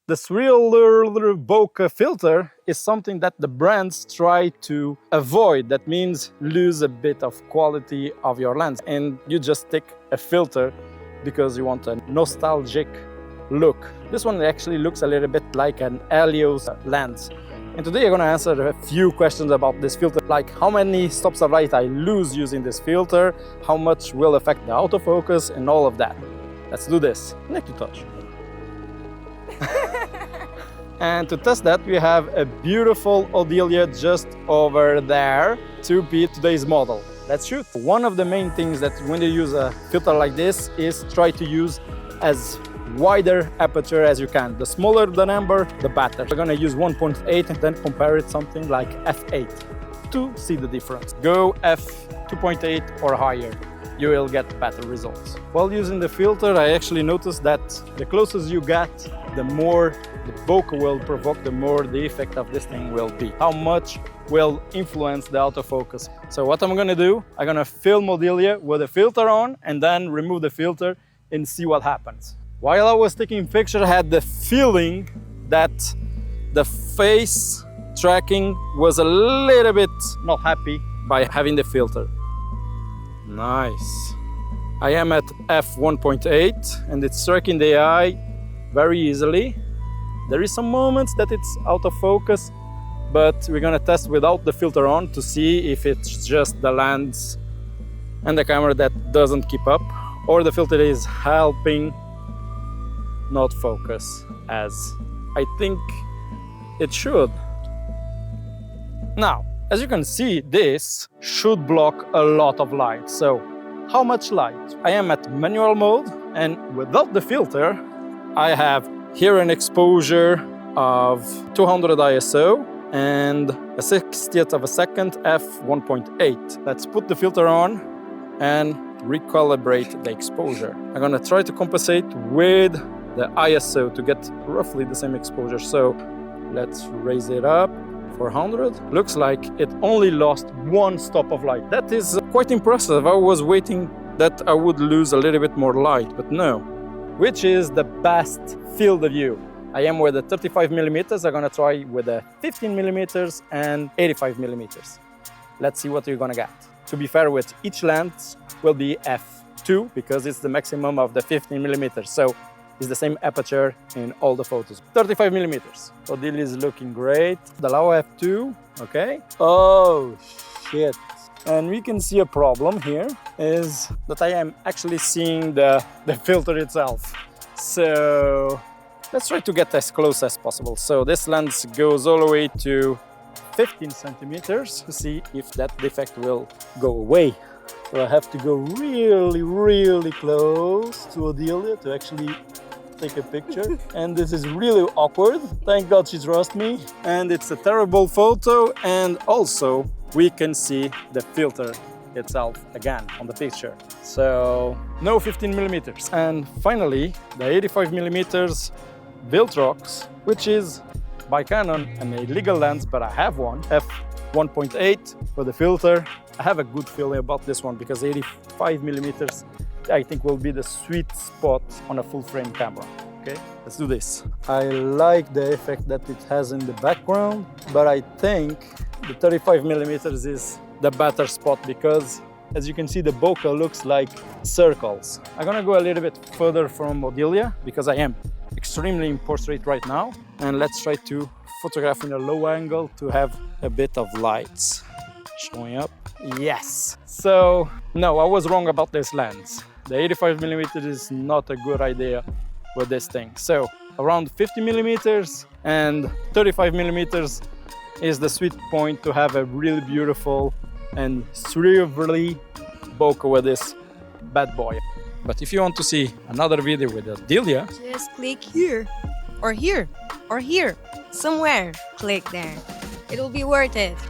The Swirly Bokeh filter is something that the brands try to avoid. That means lose a bit of quality of your lens. And you just stick a filter because you want a nostalgic look. This one actually looks a little bit like an Helios lens. And today I'm going to answer a few questions about this filter, like how many stops of light I lose using this filter, how much will affect the autofocus, and all of that. Let's do this. Neck to touch. And to test that, we have a beautiful Odelia just over there to be today's model. Let's shoot. One of the main things that when you use a filter like this is try to use as wider aperture as you can. The smaller the number, the better. We're gonna use 1.8 and then compare it something like f8 to see the difference. Go f2.8 or higher. You will get better results. While using the filter, I actually noticed that the closer you get, the more the bokeh will provoke, the more the effect of this thing will be. How much will influence the autofocus. So what I'm gonna do, I'm gonna film Odelia with a filter on and then remove the filter and see what happens. While I was taking pictures, I had the feeling that the face tracking was a little bit not happy by having the filter. Nice. I am at f1.8 and it's tracking the eye very easily. There is some moments that it's out of focus, but we're gonna test without the filter on to see if it's just the lens and the camera that doesn't keep up, or the filter is helping not focus as I think it should. Now, as you can see, this should block a lot of light. So, how much light? I am at manual mode, and without the filter, I have here an exposure of 200 ISO and a 60th of a second f1.8. Let's put the filter on and recalibrate the exposure. I'm gonna try to compensate with the ISO to get roughly the same exposure. So let's raise it up. 400. Looks like it only lost one stop of light. That is quite impressive. I was waiting that I would lose a little bit more light, but no. Which is the best field of view? I am with a 35 millimeters. I'm gonna try with a 15 millimeters and 85 millimeters. Let's see what you're gonna get. To be fair, with each lens will be f2 because it's the maximum of the 15 millimeters. So it's the same aperture in all the photos. 35 millimeters. Odelia is looking great. The low f2, okay. Oh, shit. And we can see a problem here is that I am actually seeing the filter itself. So let's try to get as close as possible. So this lens goes all the way to 15 centimeters to see if that defect will go away. So I have to go really, really close to Odelia to actually take a picture. And this is really awkward. Thank God she trusts me. And it's a terrible photo. And also we can see the filter itself again on the picture. So no 15 millimeters. And finally, the 85 millimeters Viltrox, which is by Canon an illegal lens, but I have one, f1.8 for the filter. I have a good feeling about this one because 85 millimeters I think will be the sweet spot on a full frame camera. Okay, let's do this. I like the effect that it has in the background, but I think the 35 millimeters is the better spot because as you can see, the bokeh looks like circles. I'm gonna go a little bit further from Odelia because I am extremely in portrait right now. And let's try to photograph in a low angle to have a bit of lights showing up. Yes. So no, I was wrong about this lens. The 85 millimeters is not a good idea with this thing. So around 50 millimeters and 35 millimeters is the sweet point to have a really beautiful and Swirly Bokeh with this bad boy. But if you want to see another video with Odelia, just click here, or here, or here, somewhere. Click there. It'll be worth it.